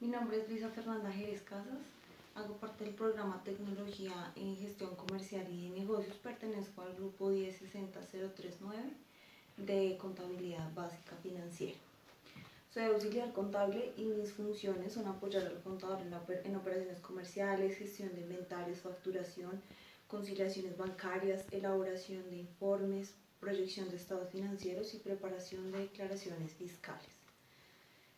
Mi nombre es Luisa Fernanda Jerez Casas, hago parte del programa Tecnología en Gestión Comercial y de Negocios, pertenezco al grupo 1060039 de Contabilidad Básica Financiera. Soy auxiliar contable y mis funciones son apoyar al contador en operaciones comerciales, gestión de inventarios, facturación, conciliaciones bancarias, elaboración de informes, proyección de estados financieros y preparación de declaraciones fiscales.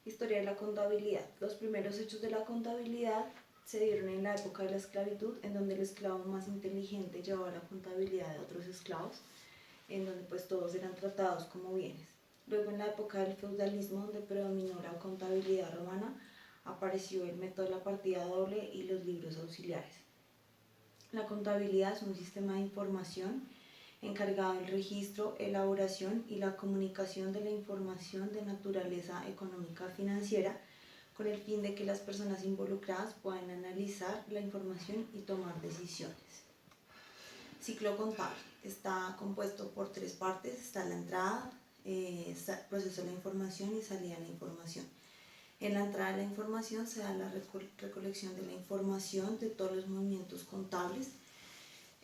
Historia de la contabilidad. Los primeros hechos de la contabilidad se dieron en la época de la esclavitud, en donde el esclavo más inteligente llevaba la contabilidad de otros esclavos, en donde pues todos eran tratados como bienes. Luego, en la época del feudalismo, donde predominó la contabilidad romana, apareció el método de la partida doble y los libros auxiliares. La contabilidad es un sistema de información encargado del registro, elaboración y la comunicación de la información de naturaleza económica financiera, con el fin de que las personas involucradas puedan analizar la información y tomar decisiones. Ciclo contable está compuesto por tres partes: está la entrada, proceso de la información y salida de la información. En la entrada de la información se da la recolección de la información de todos los movimientos contables.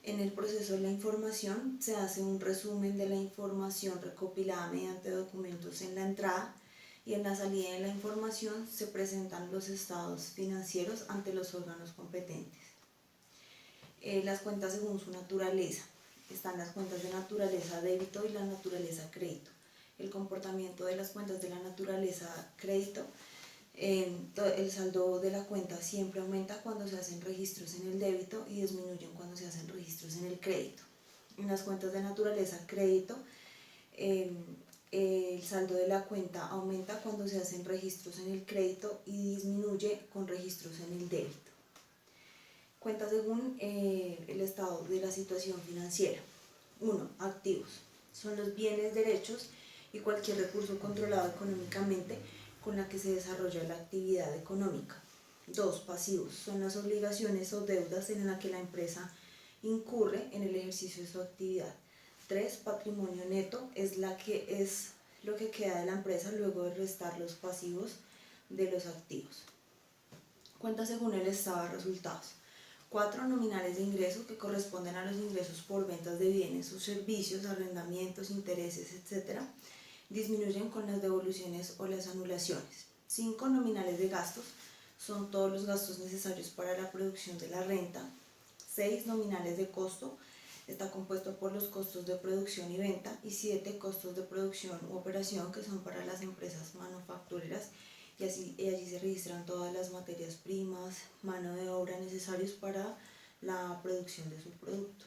En el proceso de la información se hace un resumen de la información recopilada mediante documentos en la entrada, y en la salida de la información se presentan los estados financieros ante los órganos competentes. Las cuentas según su naturaleza. Están las cuentas de naturaleza débito y la naturaleza crédito. El comportamiento de las cuentas de la naturaleza crédito: el saldo de la cuenta siempre aumenta cuando se hacen registros en el débito y disminuyen cuando se hacen registros en el crédito. En las cuentas de naturaleza crédito, el saldo de la cuenta aumenta cuando se hacen registros en el crédito y disminuye con registros en el débito. Cuentas según el estado de la situación financiera. 1. Activos. Son los bienes, derechos y cualquier recurso controlado económicamente con la que se desarrolla la actividad económica. 2. Pasivos. Son las obligaciones o deudas en las que la empresa incurre en el ejercicio de su actividad. 3. Patrimonio neto es lo que queda de la empresa luego de restar los pasivos de los activos. Cuentas según el estado de resultados. 4. Nominales de ingreso, que corresponden a los ingresos por ventas de bienes o servicios, arrendamientos, intereses, etc. Disminuyen con las devoluciones o las anulaciones. 5. Nominales de gastos, son todos los gastos necesarios para la producción de la renta. 6. Nominales de costo, está compuesto por los costos de producción y venta. Y 7. Costos de producción u operación, que son para las empresas manufactureras, y allí se registran todas las materias primas, mano de obra necesarios para la producción de su producto.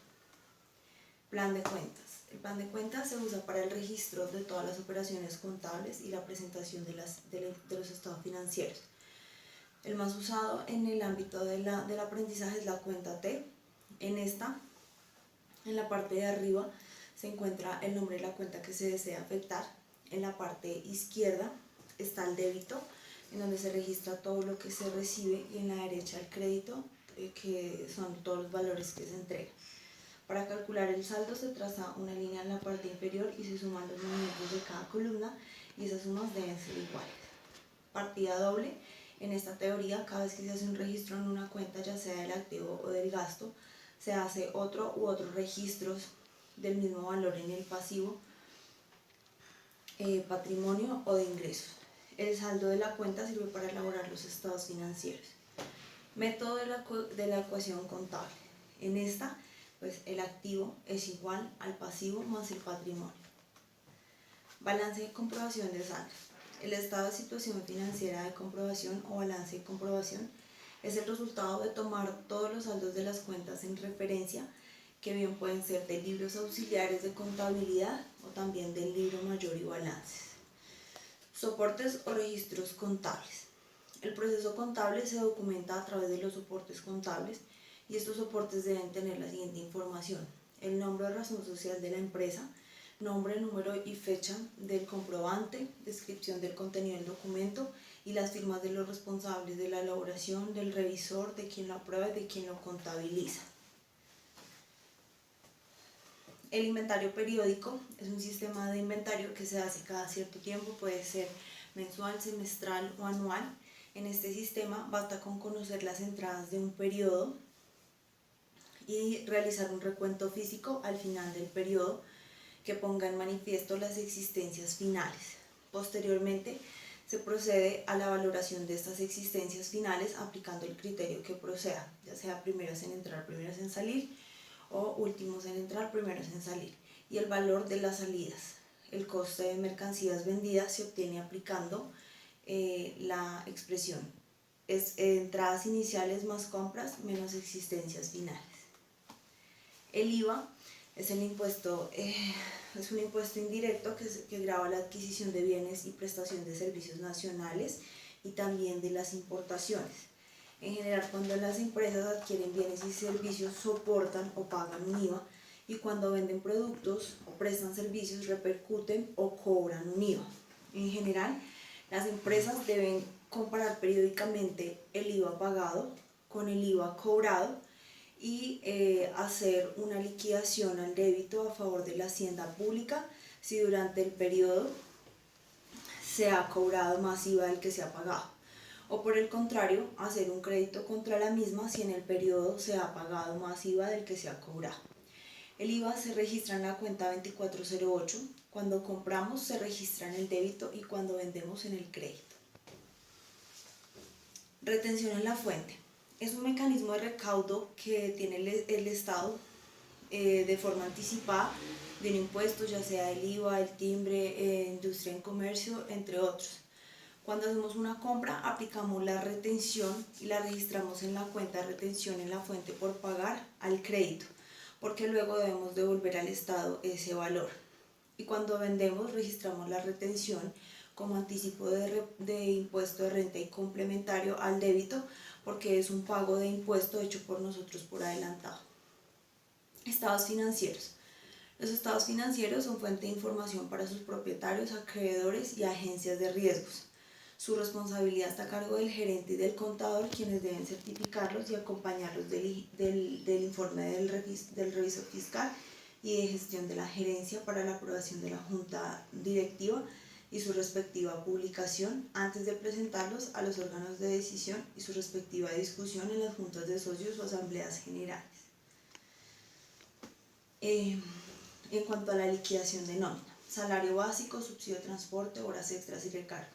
Plan de cuentas. El plan de cuentas se usa para el registro de todas las operaciones contables y la presentación de los estados financieros. El más usado en el ámbito del aprendizaje es la cuenta T. En la parte de arriba se encuentra el nombre de la cuenta que se desea afectar. En la parte izquierda está el débito, en donde se registra todo lo que se recibe, y en la derecha el crédito, que son todos los valores que se entregan. Para calcular el saldo se traza una línea en la parte inferior y se suman los movimientos de cada columna, y esas sumas deben ser iguales. Partida doble. En esta teoría, cada vez que se hace un registro en una cuenta, ya sea del activo o del gasto, se hace otro u otros registros del mismo valor en el pasivo, patrimonio o de ingresos. El saldo de la cuenta sirve para elaborar los estados financieros. Método de la ecuación contable. En esta, pues el activo es igual al pasivo más el patrimonio. Balance de comprobación de saldos. El estado de situación financiera de comprobación o balance de comprobación es el resultado de tomar todos los saldos de las cuentas en referencia, que bien pueden ser de libros auxiliares de contabilidad o también del libro mayor y balances. Soportes o registros contables. El proceso contable se documenta a través de los soportes contables, y estos soportes deben tener la siguiente información: el nombre o razón social de la empresa, nombre, número y fecha del comprobante, descripción del contenido del documento y las firmas de los responsables de la elaboración, del revisor, de quien lo aprueba y de quien lo contabiliza. El inventario periódico es un sistema de inventario que se hace cada cierto tiempo, puede ser mensual, semestral o anual, En este sistema basta con conocer las entradas de un periodo y realizar un recuento físico al final del periodo que ponga en manifiesto las existencias finales. Posteriormente, se procede a la valoración de estas existencias finales aplicando el criterio que proceda, ya sea primeros en entrar, primeros en salir, o últimos en entrar, primeros en salir. Y el valor de las salidas. El coste de mercancías vendidas se obtiene aplicando la expresión entradas iniciales más compras menos existencias finales. El IVA es un impuesto indirecto que grava la adquisición de bienes y prestación de servicios nacionales y también de las importaciones. En general, cuando las empresas adquieren bienes y servicios, soportan o pagan un IVA, y cuando venden productos o prestan servicios, repercuten o cobran un IVA. En general, las empresas deben comparar periódicamente el IVA pagado con el IVA cobrado y hacer una liquidación al débito a favor de la hacienda pública si durante el periodo se ha cobrado más IVA del que se ha pagado, o por el contrario, hacer un crédito contra la misma si en el periodo se ha pagado más IVA del que se ha cobrado. El IVA se registra en la cuenta 2408, cuando compramos se registra en el débito y cuando vendemos en el crédito. Retención en la fuente. Es un mecanismo de recaudo que tiene el Estado de forma anticipada de un impuesto, ya sea el IVA, el timbre, industria en comercio, entre otros. Cuando hacemos una compra, aplicamos la retención y la registramos en la cuenta de retención en la fuente por pagar al crédito, porque luego debemos devolver al Estado ese valor. Y cuando vendemos, registramos la retención como anticipo de impuesto de renta y complementario al débito, porque es un pago de impuesto hecho por nosotros por adelantado. Estados financieros. Los estados financieros son fuente de información para sus propietarios, acreedores y agencias de riesgos. Su responsabilidad está a cargo del gerente y del contador, quienes deben certificarlos y acompañarlos del informe del revisor fiscal y de gestión de la gerencia para la aprobación de la junta directiva y su respectiva publicación antes de presentarlos a los órganos de decisión y su respectiva discusión en las juntas de socios o asambleas generales. En cuanto a la liquidación de nómina, salario básico, subsidio de transporte, horas extras y recargos.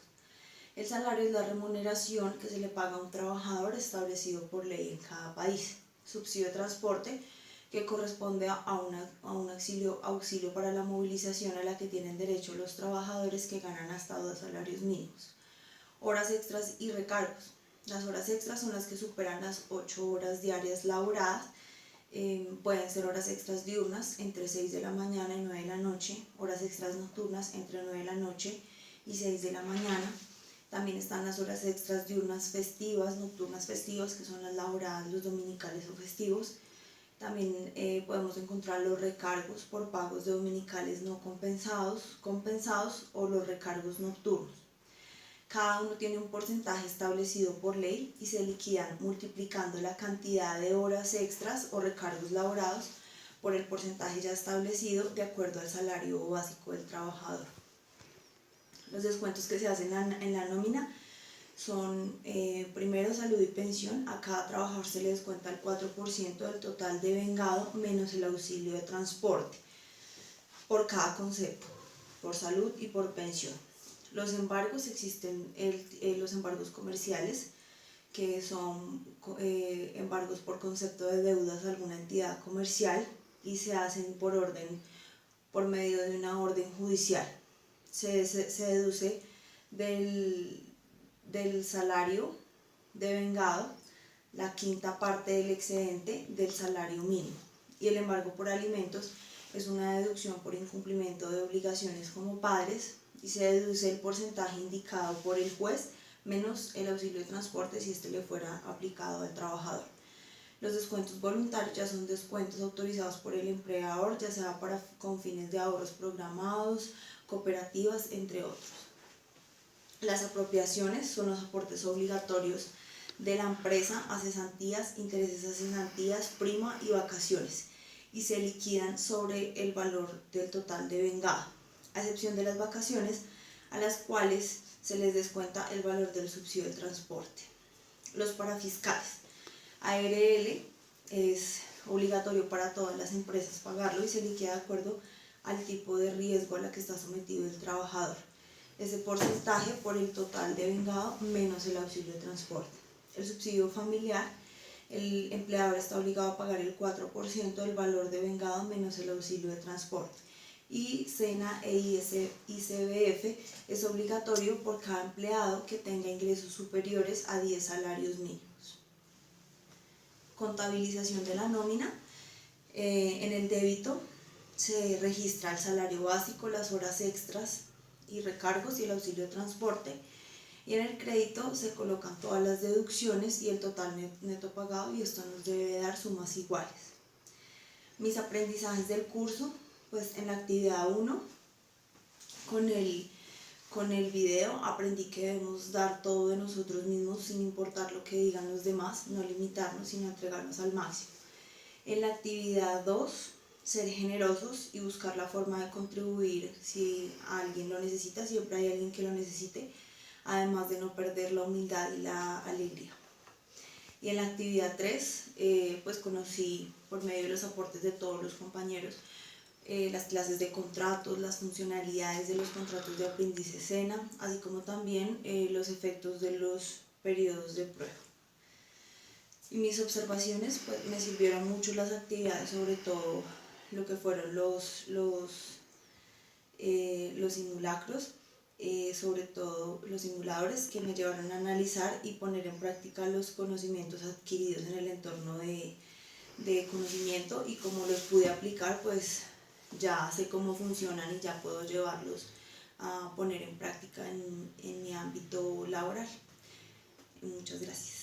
El salario es la remuneración que se le paga a un trabajador establecido por ley en cada país. Subsidio de transporte, que corresponde a un auxilio para la movilización a la que tienen derecho los trabajadores que ganan hasta 2 salarios mínimos. Horas extras y recargos. Las horas extras son las que superan las 8 horas diarias laboradas. Pueden ser horas extras diurnas entre 6 de la mañana y 9 de la noche, horas extras nocturnas entre 9 de la noche y 6 de la mañana. También están las horas extras diurnas festivas, nocturnas festivas, que son las laboradas los dominicales o festivos. También podemos encontrar los recargos por pagos de dominicales no compensados o los recargos nocturnos. Cada uno tiene un porcentaje establecido por ley y se liquidan multiplicando la cantidad de horas extras o recargos laborados por el porcentaje ya establecido de acuerdo al salario básico del trabajador. Los descuentos que se hacen en la nómina son primero salud y pensión. A cada trabajador se le descuenta el 4% del total de vengado menos el auxilio de transporte por cada concepto, por salud y por pensión. Los embargos, existen los embargos comerciales, que son embargos por concepto de deudas a alguna entidad comercial y se hacen por medio de una orden judicial. Se deduce del salario de vengado la quinta parte del excedente del salario mínimo, y el embargo por alimentos es una deducción por incumplimiento de obligaciones como padres y se deduce el porcentaje indicado por el juez menos el auxilio de transporte si este le fuera aplicado al trabajador. Los descuentos voluntarios ya son descuentos autorizados por el empleador, ya sea con fines de ahorros programados, cooperativas, entre otros. Las apropiaciones son los aportes obligatorios de la empresa a cesantías, intereses a cesantías, prima y vacaciones, y se liquidan sobre el valor del total de vengado, a excepción de las vacaciones, a las cuales se les descuenta el valor del subsidio de transporte. Los parafiscales. ARL es obligatorio para todas las empresas pagarlo y se liquida de acuerdo al tipo de riesgo a la que está sometido el trabajador. Ese porcentaje por el total de vengado menos el auxilio de transporte. El subsidio familiar, el empleador está obligado a pagar el 4% del valor de vengado menos el auxilio de transporte. Y SENA e ICBF es obligatorio por cada empleado que tenga ingresos superiores a 10 salarios mínimos. Contabilización de la nómina. En el débito se registra el salario básico, las horas extras y recargos y el auxilio de transporte. Y en el crédito se colocan todas las deducciones y el total neto pagado, y esto nos debe dar sumas iguales. Mis aprendizajes del curso, pues en la actividad 1, con el video aprendí que debemos dar todo de nosotros mismos sin importar lo que digan los demás, no limitarnos sino entregarnos al máximo. En la actividad 2, ser generosos y buscar la forma de contribuir si alguien lo necesita, siempre hay alguien que lo necesite, además de no perder la humildad y la alegría. Y en la actividad 3, pues conocí por medio de los aportes de todos los compañeros las clases de contratos, las funcionalidades de los contratos de aprendiz SENA, así como también los efectos de los periodos de prueba. Y mis observaciones, pues me sirvieron mucho las actividades, sobre todo lo que fueron los simulacros, sobre todo los simuladores, que me llevaron a analizar y poner en práctica los conocimientos adquiridos en el entorno de conocimiento, y como los pude aplicar, pues ya sé cómo funcionan y ya puedo llevarlos a poner en práctica en mi ámbito laboral. Muchas gracias.